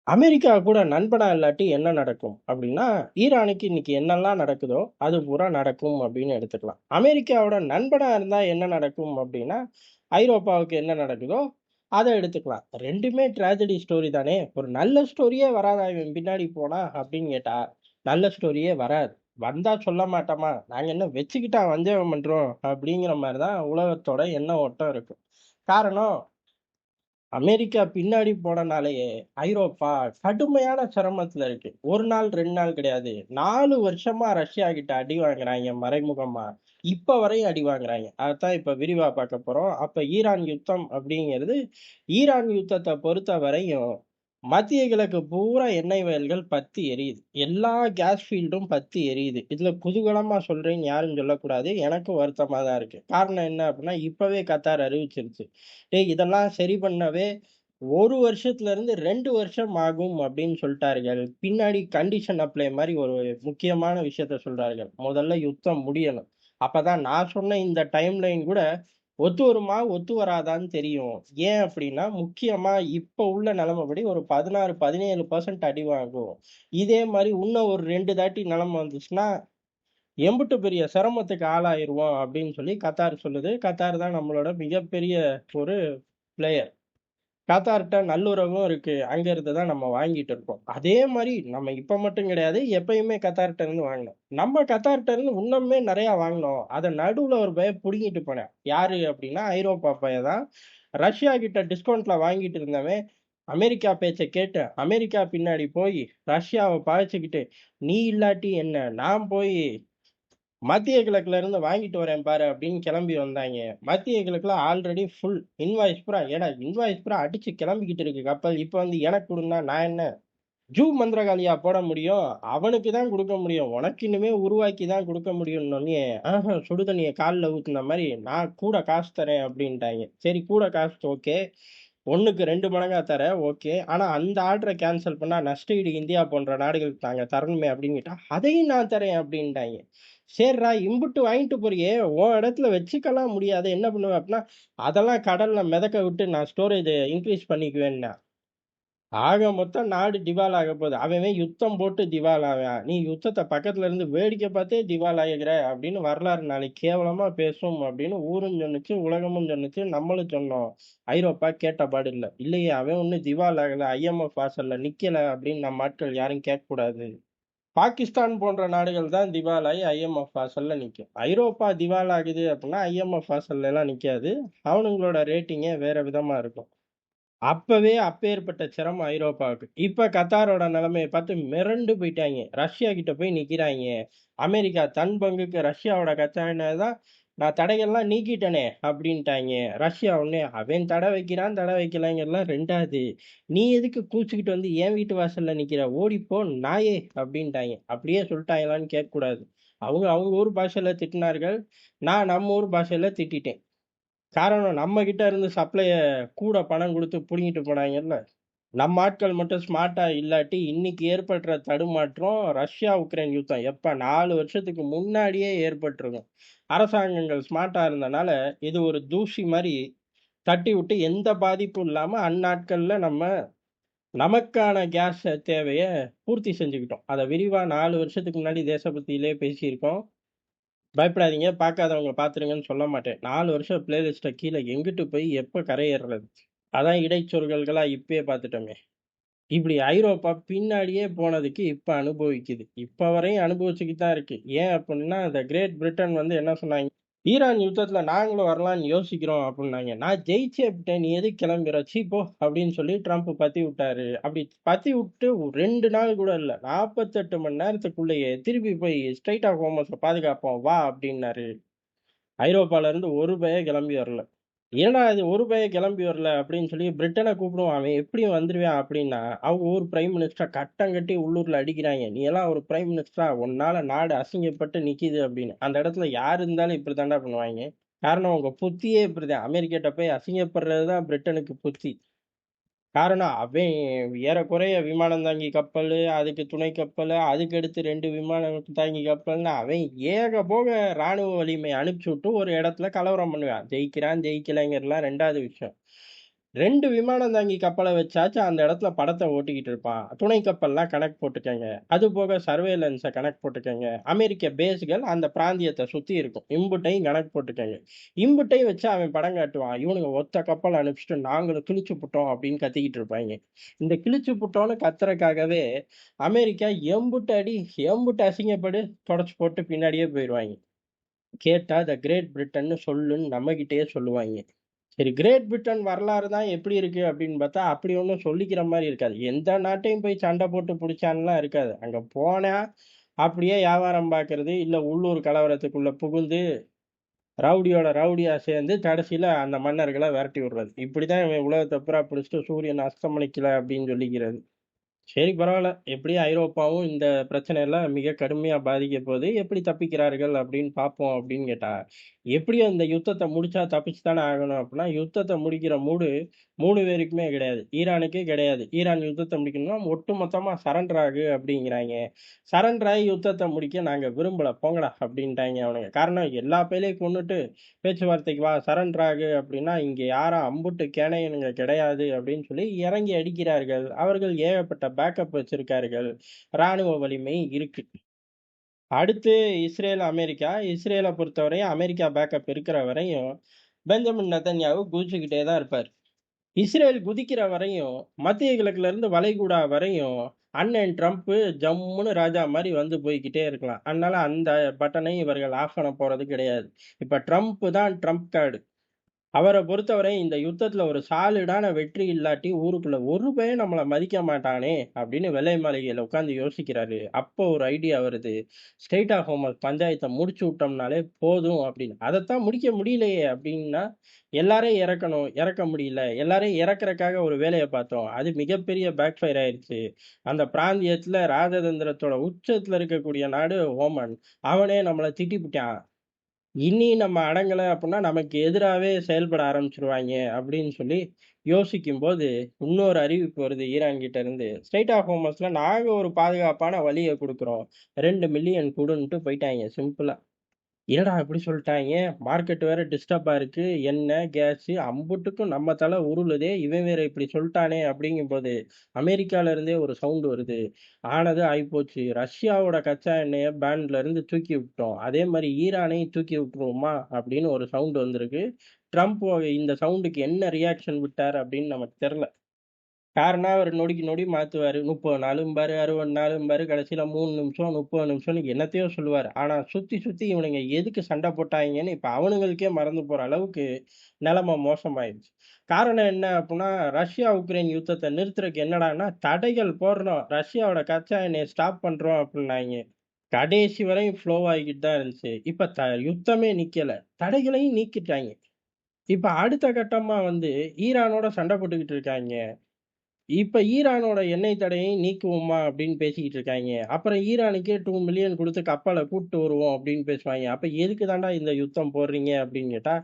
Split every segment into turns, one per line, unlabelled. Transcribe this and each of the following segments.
America கூட நண்பனா இல்லாட்டி என்ன நடக்கும்? அப்படின்னா, ஈரானுக்கு இன்னைக்கு என்னெல்லாம் நடக்குதோ, அது பூரா நடக்கும் அப்படின்னு எடுத்துக்கலாம். அமெரிக்காவோட நண்பனா இருந்தா என்ன நடக்கும் அப்படின்னா, ஐரோப்பாவுக்கு என்ன நடக்குதோ, அத எடுத்துக்கலாம். 2மே ட்ராஜடி ஸ்டோரி தானே! ஒரு நல்ல ஸ்டோரியே வராதா இவன் பின்னாடி போனா அப்படின்னு கேட்டா, நல்ல ஸ்டோரியே வராது. வந்தா சொல்ல மாட்டோமா? நாங்க என்ன வச்சுக்கிட்டா வஞ்சகம் பண்றோம்? அப்படிங்கிற மாரி தான் உலகத்தோட எண்ண ஓட்டம் இருக்கு. காரணம் அமெரிக்கா பின்னாடி போனனாலேயே, ஐரோப்பா கடுமையான சிரமத்துல இருக்கு. 1 நாள், 2 நாள் கிடையாது. 4 வருஷமா ரஷ்யா கிட்ட அடி வாங்குறாய்ங்க மறைமுகமா. இப்ப வரையும் அடி வாங்குறாய்ங்க. அதத்தான் இப்ப விரிவா பார்க்க போறோம். அப்ப ஈரான் யுத்தம் அப்படிங்கிறது, ஈரான் யுத்தத்த பொறுத்தவரையும், மத்திய கிழக்கு பூரா எண்ணெய் வயல்கள் பத்தி எரியுது. எல்லா கேஸ் ஃபீல்டும் பத்தி எரியுது. இதுல குதூகலமா சொல்றேன்னு யாரும் சொல்லக்கூடாது. எனக்கும் வருத்தமா தான் இருக்கு. காரணம் என்ன அப்படின்னா, இப்பவே கத்தார் அறிவிச்சிருச்சு. டேய் இதெல்லாம் சரி பண்ணவே 1 வருஷத்துல இருந்து 2 வருஷம் ஆகும் அப்படின்னு சொல்ட்டார்கள். பின்னாடி கண்டிஷன் அப்ளை மாரி ஒரு முக்கியமான விஷயத்த சொல்றார்கள். முதல்ல யுத்தம் முடியணும். அப்பதான் நான் சொன்ன இந்த டைம்லைன் கூட ஒத்து வருமா, ஒத்து வராதான்னு தெரியும். ஏன் அப்படின்னா, முக்கியமா இப்ப உள்ள நிலைமைப்படி ஒரு 16, 17% அடி வாங்கும். இதே மாரி இன்னும் ஒரு 2 தாட்டி நிலைமை வந்துச்சுன்னா, எம்புட்டு பெரிய சிரமத்துக்கு ஆளாயிருவோம் அப்படின்னு சொல்லி கத்தார் சொல்லுது. கத்தார் தான் நம்மளோட மிகப்பெரிய ஒரு பிளேயர். கத்தார்ட்ட நல்லுறவும் இருக்கு. அங்க இருந்து தான் நம்ம வாங்கிட்டு இருக்கோம். அதே மாரி நம்ம இப்ப மட்டும் கிடையாது. எப்பயுமே கத்தார்ட்ட இருந்து வாங்கினோம். நம்ம கத்தார்ட்ட இருந்து இன்னுமே நெறைய வாங்கினோம். அத நடுவுல ஒரு பையன் புடுங்கிட்டு போனான். யாரு அப்டின்னா, ஐரோப்பா பையன் தான். ரஷ்யா கிட்ட டிஸ்கவுண்ட்ல வாங்கிட்டு இருந்தவன், அமெரிக்கா பேச்ச கேட்டு, அமெரிக்கா பின்னாடி போயி, ரஷ்யாவ பகைச்சுக்கிட்டு, "நீ இல்லாட்டி என்ன? நான் போயி மத்திய கிழக்குல இருந்து வாங்கிட்டு வரேன் பாரு" அப்படின்னு கிளம்பி வந்தாய்ங்க. மத்திய கிழக்குல ஆல்ரெடி ஃபுல் இன்வாய்ஸ் பூரா ஏடா இன்வாய்ஸ் பூரா அடிச்சு கிளம்பிக்கிட்டு இருக்கு கப்பல். இப்ப வந்து எனக்கு குடுன்னா நான் என்ன ஜூ மந்திரகாளியா போட முடியும்? அவனுக்கு தான் குடுக்க முடியும். உனக்கு இனிமே உருவாக்கி தான் குடுக்க முடியும்னோனயே, சுடு தண்ணிய கால்ல ஊத்துன மாரி நான் கூட காசு தரேன் அப்படின்ட்டாய்ங்க. சரி கூட காசு ஓகே. 1க்கு 2 மடங்கா தரேன் ஓகே. ஆனா அந்த ஆர்டர கேன்சல் பண்ணா நஷ்டஈடு இந்தியா போன்ற நாடுகளுக்கு நாங்க தரணுமே அப்படின்னு கேட்டா, அதையும் நான் தரேன் அப்படின்ட்டாய்ங்க. சேர்றா இம்புட்டு வாங்கிட்டு போறியே, உன் இடத்துல வச்சுக்கலாம் முடியாது. என்ன பண்ணுவ அப்படின்னா, அதெல்லாம் கடல்ல மிதக்க விட்டு நான் ஸ்டோரேஜ இன்கிரீஸ் பண்ணிக்குவேன்னான். ஆக மொத்தம் நாடு திவால் ஆகப் போகுது. அவன் அவன் யுத்தம் போட்டு திவால் ஆவான். நீ யுத்தத்த பக்கத்துல இருந்து வேடிக்கை பார்த்தே திவால் ஆகிற அப்படின்னு வரலாறு நாளைக்கு கேவலமா பேசும் அப்படின்னு ஊரும் சொன்னுச்சு, உலகமும் சொன்னுச்சு, நம்மளும் சொன்னோம். ஐரோப்பா கேட்டபாடு இல்ல. இல்லையே அவன் ஒண்ணும் திவால் ஆகல, ஐஎம்எஃப் வாசல்ல நிக்கல அப்படின்னு நம்ம ஆட்கள் யாரும் கேட்கக்கூடாது. பாகிஸ்தான் போன்ற நாடுகள் தான் திவாலாகி ஐஎம்எஃப் வாசல்ல நிக்கும். ஐரோப்பா திவால் ஆகுது அப்படின்னா ஐஎம்எஃப் வாசல்ல எல்லாம் நிக்காது. அவனுங்களோட ரேட்டிங்கே வேற விதமா இருக்கும். அப்பவே அப்பேற்பட்ட சிரமம் ஐரோப்பாவுக்கு. இப்ப கத்தாரோட நிலைமைய பார்த்து மிரண்டு போயிட்டாய்ங்க. ரஷ்யா கிட்ட போய் நிக்கிறாய்ங்க. அமெரிக்கா தன் பங்குக்கு ரஷ்யாவோட கச்சா எண்ணெய் தான் நான் தடைகள்லாம் நீக்கிட்டேனே அப்படின்ட்டாய்ங்க. ரஷ்யா உடனே அவன் தடை வைக்கிறான், தடை வைக்கலைங்கிறதெல்லாம் 2வது. நீ எதுக்கு கூச்சுக்கிட்டு வந்து என் வீட்டு வாசல்ல நிக்கிற? ஓடிப்போ நாயே அப்படின்ட்டாய்ங்க. அப்படியே சொல்லிட்டாங்களான்னு கேட்கக்கூடாது. அவங்க அவங்க ஊர் பாஷையில திட்டினார்கள். நான் நம்ம ஊர் பாஷையில திட்டிட்டேன். காரணம் நம்ம கிட்ட இருந்து சப்ளைய கூட பணம் குடுத்து புடுங்கிட்டு போனாங்கல்ல. நம்ம ஆட்கள் மட்டும் ஸ்மார்ட்டா இல்லாட்டி, இன்னைக்கு ஏற்படுற தடுமாற்றம் ரஷ்யா, உக்ரைன் யுத்தம் எப்ப 4 வருஷத்துக்கு முன்னாடியே ஏற்பட்டுருக்கும். அரசாங்கங்கள் ஸ்மார்ட்டா இருந்தனால, இது ஒரு தூசி மாரி தட்டிவுட்டு எந்த பாதிப்பும் இல்லாம அந்நாட்கள்ல நம்ம நமக்கான கேஸ் தேவைய பூர்த்தி செஞ்சுக்கிட்டோம். அத விரிவா 4 வருஷத்துக்கு முன்னாடி தேசபக்தியிலே பேசியிருக்கோம். பயப்படாதீங்க. பார்க்காதவங்க பார்த்துருங்கன்னு சொல்ல மாட்டேன். 4 வருஷம் பிளேலிஸ்ட்ட கீழ எங்கிட்டு போய் எப்ப கரையேறுறது? அதான் இடைச்சொல்கள்களா இப்பயே பார்த்துட்டோமே. இப்படி ஐரோப்பா பின்னாடியே போனதுக்கு இப்ப அனுபவிக்குது. இப்ப வரையும் அனுபவிச்சுக்கிட்டு தான் இருக்கு. ஏன் அப்புட்ன்னா, இந்த கிரேட் பிரிட்டன் வந்து என்ன சொன்னாய்ங்க, "ஈரான் யுத்தத்துல நாங்களும் வரலான்னு யோசிக்கிறோம்" அப்புட்னாய்ங்க. "நான் ஜெயிச்சே புட்டேன். நீ எதுக்கு கிளம்புற? ச்சீ போ" அப்படின்னு சொல்லி ட்ரம்ப் பத்தி விட்டாரு. அப்படி பத்தி விட்டு 2 நாள் கூட இல்ல. 48 மணி நேரத்துக்குள்ளேயே திருப்பி போய் ஸ்ட்ரெய்ட் ஆஃப் ஹோர்மஸ பாதுகாப்போம் வா அப்படின்னாரு. ஐரோப்பால இருந்து ஒரு பய கிளம்பி வரல. "என்னடா இது ஒரு பய கிளம்பி வரல" அப்படின்னு சொல்லி பிரிட்டன கூப்பிடுவோம். அவன் எப்படியும் வந்துருவான் அப்படின்னா, அவங்க ஊர் பிரைம் மினிஸ்டர கட்டம் கட்டி உள்ளூர்ல அடிக்கிறாய்ங்க. "நீ எல்லாம் ஒரு பிரைம் மினிஸ்டரா? உன்னால நாடு அசிங்கப்பட்டு நிக்குது" அப்படின்னு. அந்த இடத்துல யார் இருந்தாலும் இப்படி தான்டா பண்ணுவாய்ங்க. காரணம் உங்க புத்தியே இப்படிதான். அமெரிக்காட்ட போய் அசிங்கப்படுறது தான் பிரிட்டனுக்கு புத்தி. காரணம் அவன் ஏறக்குறைய விமானம் தாங்கி கப்பலு, அதுக்கு துணை கப்பலு, அதுக்கடுத்து 2 விமானம் தாங்கி கப்பல்ன்னு அவன் ஏகபோக ராணுவ வலிமை அனுப்பிச்சு விட்டு ஒரு இடத்துல கலவரம் பண்ணுவான். ஜெயிக்கிறான், ஜெயிக்கலைங்கிறதுலாம் 2வது விஷயம். 2 விமானம் தாங்கி கப்பல வச்சாச்சும் அந்த இடத்துல படத்த ஓட்டிக்கிட்டு இருப்பான். துணை கப்பல்லாம் கணக்கு போட்டுக்கங்க. அதுபோக சர்வேலன்ஸ கணக்கு போட்டுக்கங்க. அமெரிக்க பேஸ்கள் அந்த பிராந்தியத்த சுத்தி இருக்கும். இம்புட்டையும் கணக்கு போட்டுக்கங்க. இம்புட்டையும் வச்சு அவன் படம் காட்டுவான். இவனுங்க ஒத்த கப்பல் அனுப்பிச்சுட்டு நாங்களும் கிழிச்சு புட்டோம் அப்படின்னு கத்திக்கிட்டு இருப்பாய்ங்க. இந்த கிழிச்சு புட்டோம்னு கத்துறக்காகவே அமெரிக்கா எம்புட்டு அடி, எம்புட்டு அசிங்கப்படு தொடச்சு போட்டு பின்னாடியே போயிருவாய்ங்க. கேட்டா த கிரேட் பிரிட்டன்னு சொல்லுன்னு நம்மகிட்டயே சொல்லுவாய்ங்க. சரி, கிரேட் பிரிட்டன் வரலாறு தான் எப்படி இருக்கு அப்படின்னு பார்த்தா, அப்படி ஒண்ணும் சொல்லிக்கிற மாரி இருக்காது. எந்த நாட்டையும் போய் சண்டை போட்டு புடிச்சான்லாம் இருக்காது. அங்க போனா, அப்படியே வியாபாரம் பார்க்கறது, இல்ல உள்ளூர் கலவரத்துக்குள்ள புகுந்து, ரவுடியோட ரவுடியா சேர்ந்து, கடைசியில அந்த மன்னர்கள விரட்டி விடுறது. இப்படிதான் இவன் உலகத்த பூரா பிடிச்சுட்டு சூரியன் அஸ்தமனிக்கல அப்படின்னு சொல்லிக்கிறது. சரி, பரவால்ல. எப்படியும் ஐரோப்பாவும் இந்த பிரச்சனையில மிக கடுமையா பாதிக்கப் போகுது. எப்படி தப்பிக்கிறார்கள் அப்படின்னு பார்ப்போம் அப்படின்னு கேட்டா, எப்படியும் இந்த யுத்தத்த முடிச்சா தப்பிச்சு தானே ஆகணும் அப்படின்னா, யுத்தத்த முடிக்கிற மூடு 3 பேருக்குமே கிடையாது. ஈரானுக்கே கிடையாது. ஈரான் யுத்தத்த முடிக்கணும்னா ஒட்டுமொத்தமா சரண்டர் ஆகு அப்படிங்கிறாய்ங்க. சரண்டர் ஆகி யுத்தத்த முடிக்க நாங்க விரும்பல போங்கடா அப்படின்ட்டாய்ங்க அவனுங்க. காரணம் எல்லா பயலையும் கொன்னுட்டு பேச்சுவார்த்தைக்கு வா சரண்டர் ஆகு அப்படின்னா, இங்க யாரும் அம்புட்டு கேணையனுங்க கிடையாது அப்படின்னு சொல்லி இறங்கி அடிக்கிறார்கள். அவர்கள் ஏகப்பட்ட பேக்கப் வச்சிருக்கார்கள். ராணுவ வலிமை இருக்கு. அடுத்து இஸ்ரேல், அமெரிக்கா. இஸ்ரேல பொறுத்தவரையும் அமெரிக்கா பேக்கப் இருக்கிற வரையும், பெஞ்சமின் நெதன்யாகு குதிச்சுக்கிட்டே தான் இருப்பாரு. இஸ்ரேல் குதிக்கிற வரையும், மத்திய கிழக்குல இருந்து வளைகுடா வரையும், அண்ணன் ட்ரம்ப் ஜம்முன்னு ராஜா மாரி வந்து போய்க்கிட்டே இருக்கலாம். அதனால அந்த பட்டனையும் இவர்கள் ஆஃப் பண்ண போறது கிடையாது. இப்ப ட்ரம்ப் தான் ட்ரம்ப் கார்டு. அவர பொறுத்தவரை இந்த யுத்தத்துல ஒரு சாலிடான வெற்றி இல்லாட்டி, ஊருக்குள்ள ஒரு பையன் நம்மள மதிக்க மாட்டானே! அப்படின்னு வெள்ளை மாளிகையில உட்கார்ந்து யோசிக்கிறாரு. அப்போ ஒரு ஐடியா வருது. ஸ்ட்ரெய்ட் ஆஃப் ஹோர்மஸ் பஞ்சாயத்த முடிச்சு விட்டோம்னாலே போதும் அப்படின்னு. அதத்தான் முடிக்க முடியலையே அப்படின்னா, எல்லாரையும் இறக்கணும். இறக்க முடியல. எல்லாரையும் இறக்கறக்காக ஒரு வேலைய பார்த்தோம். அது மிகப்பெரிய பேக் ஃபயர் ஆயிருச்சு. அந்த பிராந்தியத்துல ராஜதந்திரத்தோட உச்சத்துல இருக்கக்கூடிய நாடு ஓமன். அவனே நம்மள திட்டிப்புட்டான். இனி நம்ம அடங்கல அப்புட்ன்னா, நமக்கு எதிராவே செயல்பட ஆரம்பிச்சுருவாய்ங்க அப்படின்னு சொல்லி யோசிக்கும்போது, இன்னொரு அறிவிப்பு வருது ஈரான் கிட்ட இருந்து. ஸ்ட்ரெய்ட் ஆஃப் ஹோர்மஸ்ல நாங்க ஒரு பாதுகாப்பான வழிய குடுக்குறோம். 2 மில்லியன் குடுன்ட்டு போயிட்டாய்ங்க சிம்பிளா. என்னடா இப்படி சொல்ட்டாய்ங்க? மார்க்கெட் வேற டிஸ்டர்பா இருக்கு. எண்ணெய், கேஸு அம்புட்டுக்கும் நம்ம தல உருளுதே! இவன் வேற இப்படி சொல்ட்டானே! அப்படிங்கும்போது, அமெரிக்கால இருந்தே ஒரு சவுண்ட் வருது. ஆனது ஆயிப்போச்சு. ரஷ்யாவோட கச்சா எண்ணெய பேன்ல இருந்து தூக்கி விட்டோம். அதே மாரி ஈரானையும் தூக்கி விட்டுருவோமா? அப்படின்னு ஒரு சவுண்ட் வந்திருக்கு. ட்ரம்ப் இந்த சவுண்டுக்கு என்ன ரியாக்ஷன் விட்டார் அப்படின்னு நமக்கு தெர்ல. காரணம் அவரு நொடிக்கு நொடி மாத்துவாரு. 30 நாளும்பாரு, 60 நாளும்பாரு, கடைசியில 3 நிமிஷம், 30 நிமிஷம்னு என்னத்தையோ சொல்லுவாரு. ஆனா சுத்தி சுத்தி இவனுங்க எதுக்கு சண்டை போட்டாய்ங்கன்னு இப்ப அவனுங்களுக்கே மறந்து போற அளவுக்கு நிலைமை மோசமாயிருச்சு. காரணம் என்ன அப்புட்ன்னா, ரஷ்யா, உக்ரைன் யுத்தத்த நிறுத்துறதுக்கு என்னடான்னா, தடைகள் போடுறோம். ரஷ்யாவோட கச்சா எண்ணெய ஸ்டாப் பண்றோம் அப்புட்னாய்ங்க. கடைசி வரையும் ஃப்ளோ ஆகிக்கிட்டு தான் இருந்துச்சு. இப்ப யுத்தமே நிக்கல. தடைகளையும் நீக்கிட்டாய்ங்க. இப்ப அடுத்த கட்டமா வந்து ஈரானோட சண்டை போட்டுக்கிட்டு இருக்காய்ங்க. இப்ப ஈரானோட எண்ணெய் தடையையும் நீக்குவோமா அப்படின்னு பேசிக்கிட்டு இருக்காய்ங்க. அப்புறம் ஈரானுக்கே 2 மில்லியன் குடுத்து கப்பல கூட்டு வருவோம் அப்படின்னு பேசுவாய்ங்க. அப்ப எதுக்கு தான்டா இந்த யுத்தம் போடுறீங்க அப்படின்னு கேட்டா,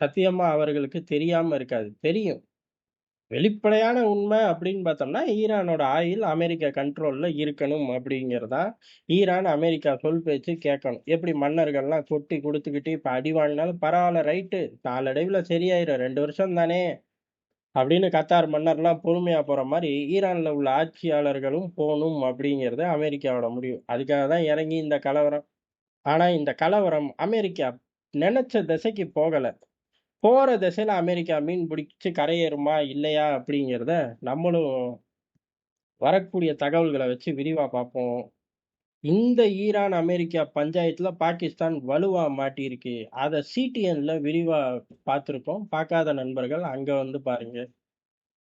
சத்தியமா அவர்களுக்கு தெரியாம இருக்காது. தெரியும். வெளிப்படையான உண்மை அப்படின்னு பார்த்தோம்னா, ஈரானோட ஆயில் அமெரிக்கா கண்ட்ரோல்ல இருக்கணும் அப்படிங்கிறது தான். ஈரான், அமெரிக்கா சொல் பேச்சு கேட்கணும். எப்படி மன்னர்கள்லாம் கொட்டி குடுத்துக்கிட்டு இப்ப அடி வாங்கினாலும் பரவால்ல ரைட்டு. நாளடைவுல சரியாயிரும். 2 வருஷம் தானே அப்படின்னு கத்தார் மன்னர்லாம் பொறுமையா போற மாரி, ஈரான்ல உள்ள ஆட்சியாளர்களும் போணும் அப்படிங்கிறது அமெரிக்காவோட முடிவு. அதுக்காக தான் இறங்கி இந்த கலவரம். ஆனா இந்த கலவரம் அமெரிக்கா நெனச்ச திசைக்கு போகல. போற திசையில அமெரிக்கா மீன் பிடிச்சு கரையேறுமா? இல்லையா? அப்படிங்கிறத நம்மளும் வரக்கூடிய தகவல்கள வச்சு விரிவா பார்ப்போம். இந்த ஈரான், அமெரிக்கா பஞ்சாயத்துல பாகிஸ்தான் வலுவா மாட்டியிருக்கு. அத சிடிஎன்ல விரிவா பார்த்திருக்கோம். பார்க்காத நண்பர்கள் அங்க வந்து பாருங்க.